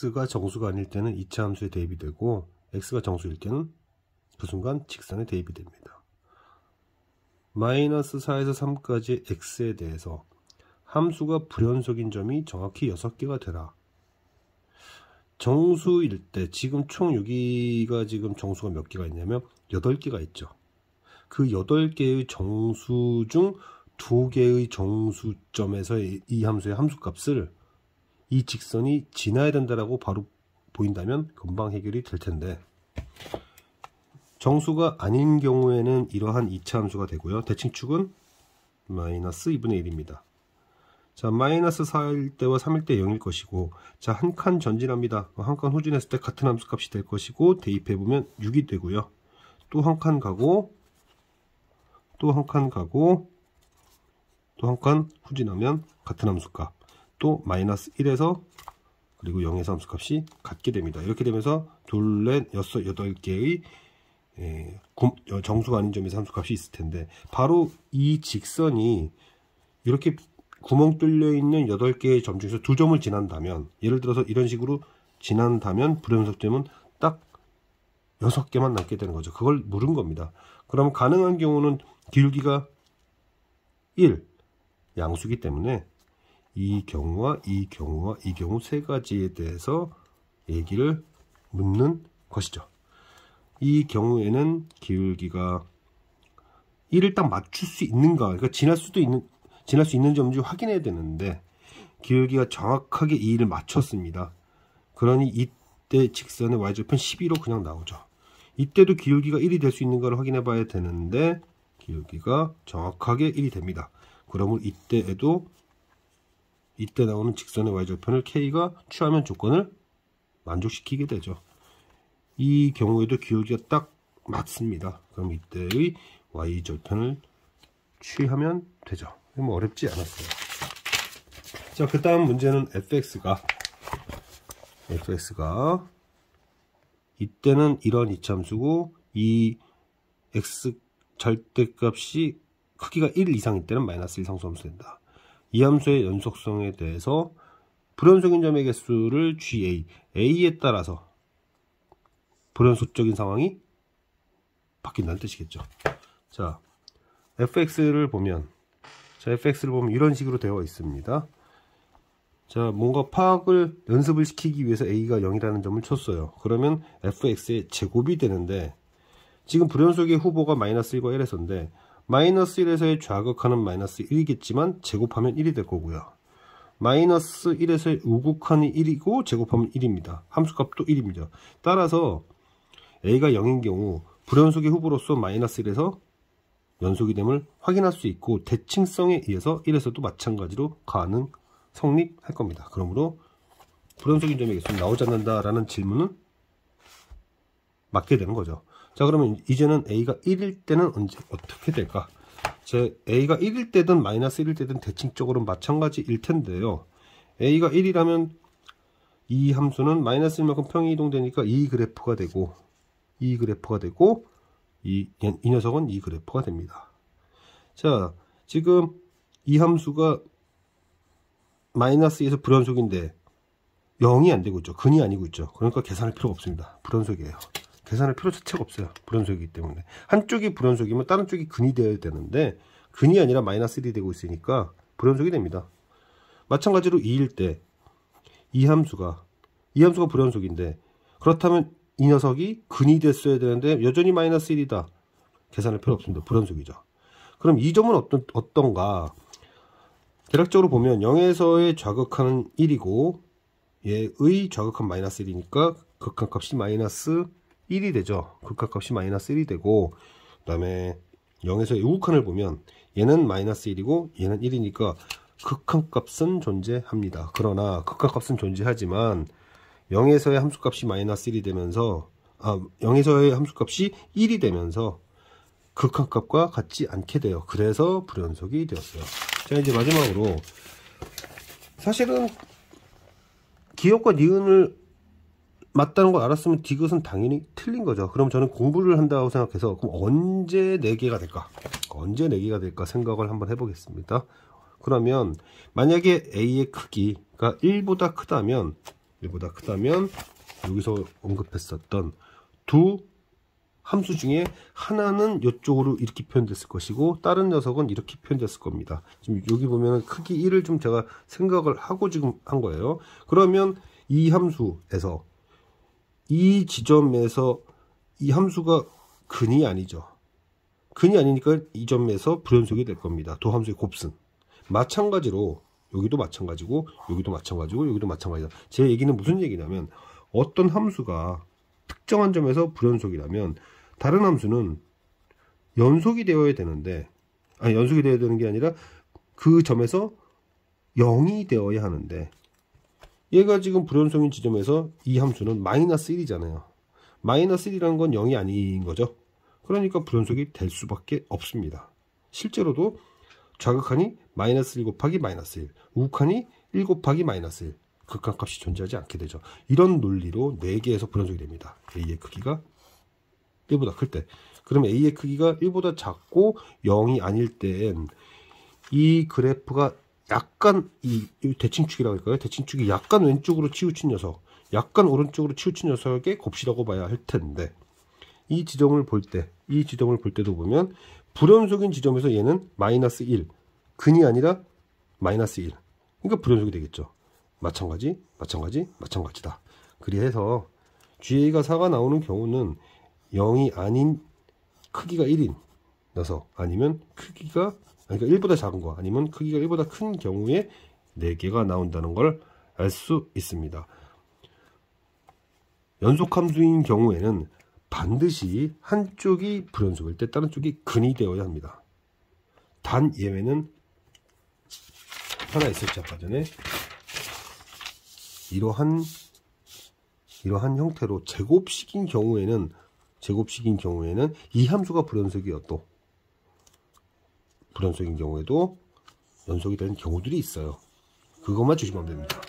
x가 정수가 아닐 때는 이차 함수에 대입이 되고 x가 정수일 때는 그 순간 직선에 대입이 됩니다. 마이너스 4에서 3까지 x에 대해서 함수가 불연속인 점이 정확히 6개가 되라. 정수일 때 지금 총 여기가 지금 정수가 몇 개가 있냐면 8개가 있죠. 그 8개의 정수 중 2개의 정수점에서의 이 함수의 함수값을 이 직선이 지나야 된다라고 바로 보인다면 금방 해결이 될 텐데, 정수가 아닌 경우에는 이러한 2차 함수가 되고요. 대칭축은 마이너스 2분의 1입니다. 자, 마이너스 4일 때와 3일 때 0일 것이고, 자, 한 칸 전진합니다. 한 칸 후진했을 때 같은 함수값이 될 것이고, 대입해보면 6이 되고요. 또 한 칸 가고, 또 한 칸 가고, 또 한 칸 후진하면 같은 함수값, 또 마이너스 1에서 그리고 0에서 함수값이 같게 됩니다. 이렇게 되면서 둘, 넷, 여섯, 8개의 정수가 아닌 점에서 함수값이 있을 텐데, 바로 이 직선이 이렇게 구멍 뚫려 있는 8개의 점 중에서 2점을 지난다면, 예를 들어서 이런 식으로 지난다면 불연속점은 딱 6개만 남게 되는 거죠. 그걸 물은 겁니다. 그럼 가능한 경우는 기울기가 1, 양수기 때문에 이 경우와 이 경우와 이 경우 세 가지에 대해서 얘기를 묻는 것이죠. 이 경우에는 기울기가 1을 딱 맞출 수 있는가, 그러니까 지날 수 있는 점인지 확인해야 되는데, 기울기가 정확하게 2를 맞췄습니다. 그러니 이때 직선의 y절편 12로 그냥 나오죠. 이때도 기울기가 1이 될 수 있는가를 확인해 봐야 되는데, 기울기가 정확하게 1이 됩니다. 그러면 이때에도 이때 나오는 직선의 y절편을 k가 취하면 조건을 만족시키게 되죠. 이 경우에도 기울기가 딱 맞습니다. 그럼 이때의 y절편을 취하면 되죠. 뭐 어렵지 않았어요. 자, 그 다음 문제는 fx가 이때는 이런 이차함수고, 이 x 절대값이 크기가 1 이상일 때는 마이너스 1 상수함수 된다. 이 함수의 연속성에 대해서 불연속인 점의 개수를 GA, A에 따라서 불연속적인 상황이 바뀐다는 뜻이겠죠. 자, fx를 보면 이런 식으로 되어 있습니다. 자, 뭔가 연습을 시키기 위해서 a가 0이라는 점을 쳤어요. 그러면 fx의 제곱이 되는데, 지금 불연속의 후보가 마이너스 1과 1에서인데, 마이너스 1에서의 좌극하는 마이너스 1이겠지만 제곱하면 1이 될 거고요. 마이너스 1에서의 우극한이 1이고 제곱하면 1입니다. 함수값도 1입니다. 따라서 a가 0인 경우 불연속의 후보로서 마이너스 1에서 연속이 됨을 확인할 수 있고, 대칭성에 의해서 1에서도 마찬가지로 성립할 겁니다. 그러므로 불연속인 점의 개수는 나오지 않는다라는 질문은 맞게 되는 거죠. 자, 그러면 이제는 a가 1일 때는 어떻게 될까? a가 1일 때든 마이너스 1일 때든 대칭적으로 마찬가지일 텐데요. a가 1이라면 이 함수는 마이너스 1만큼 평이 이동되니까 이 그래프가 되고, 이 녀석은 이 그래프가 됩니다. 자, 지금 이 함수가 마이너스 2에서 불연속인데 0이 안 되고 있죠. 근이 아니고 있죠. 그러니까 계산할 필요가 없습니다. 불연속이에요. 계산할 필요 자체가 없어요. 불연속이기 때문에. 한쪽이 불연속이면 다른 쪽이 근이 되어야 되는데, 근이 아니라 마이너스 1이 되고 있으니까 불연속이 됩니다. 마찬가지로 2일 때 이 함수가 불연속인데, 그렇다면 이 녀석이 근이 됐어야 되는데 여전히 마이너스 1이다. 계산할 필요 없습니다. 불연속이죠. 그럼 이 점은 어떤가? 대략적으로 보면 0에서의 좌극하는 1이고 얘의 좌극한 마이너스 1이니까 극한값이 마이너스 1이 되죠. 극한값이 마이너스 1이 되고, 그 다음에 0에서의 우극한을 보면 얘는 마이너스 1이고 얘는 1이니까 극한값은 존재합니다. 그러나 극한값은 존재하지만 0에서의 함수값이 마이너스 1이 되면서 0에서의 함수값이 1이 되면서 극한값과 같지 않게 돼요. 그래서 불연속이 되었어요. 자, 이제 마지막으로, 사실은 기역과 니은을 맞다는 걸 알았으면 디귿은 당연히 틀린 거죠. 그럼 저는 공부를 한다고 생각해서, 그럼 언제 4개가 될까? 언제 4개가 될까 생각을 한번 해보겠습니다. 그러면 만약에 A의 크기가 1보다 크다면 1보다 크다면 여기서 언급했었던 두 함수 중에 하나는 이쪽으로 이렇게 표현됐을 것이고 다른 녀석은 이렇게 표현됐을 겁니다. 지금 여기 보면 크기 1을 좀 제가 생각을 하고 지금 한 거예요. 그러면 이 함수에서 이 지점에서 이 함수가 근이 아니죠. 근이 아니니까 이 점에서 불연속이 될 겁니다. 두 함수의 곱셈. 마찬가지로 여기도 마찬가지고 여기도 마찬가지고 여기도 마찬가지다. 제 얘기는 무슨 얘기냐면 어떤 함수가 특정한 점에서 불연속이라면 다른 함수는 연속이 되어야 되는데, 아니 연속이 되어야 되는 게 아니라 그 점에서 0이 되어야 하는데, 얘가 지금 불연속인 지점에서 이 함수는 마이너스 1이잖아요. 마이너스 1이라는 건 0이 아닌 거죠. 그러니까 불연속이 될 수밖에 없습니다. 실제로도 좌극한이 마이너스 1 곱하기 마이너스 1, 우극한이 1 곱하기 마이너스 1, 극한값이 존재하지 않게 되죠. 이런 논리로 4개에서 불연속이 됩니다. A의 크기가 1보다 클 때. 그럼 A의 크기가 1보다 작고 0이 아닐 땐 이 그래프가 약간 이 대칭축이라고 할까요? 대칭축이 약간 왼쪽으로 치우친 녀석, 약간 오른쪽으로 치우친 녀석의 곱이라고 봐야 할 텐데, 이 지점을 볼 때도 보면 불연속인 지점에서 얘는 마이너스 1, 근이 아니라 마이너스 1. 그러니까 불연속이 되겠죠. 마찬가지다. 그리해서 GA가 4가 나오는 경우는 0이 아닌 크기가 1인 녀석, 아니면 크기가, 그러니까 1보다 작은 거, 아니면 크기가 1보다 큰 경우에 4개가 나온다는 걸 알 수 있습니다. 연속함수인 경우에는 반드시 한쪽이 불연속일 때 다른 쪽이 근이 되어야 합니다. 단 예외는 하나 있었죠. 아까 전에 이러한 형태로 제곱식인 경우에는 이 함수가 불연속이어도 불연속인 경우에도 연속이 되는 경우들이 있어요. 그것만 주시면 됩니다.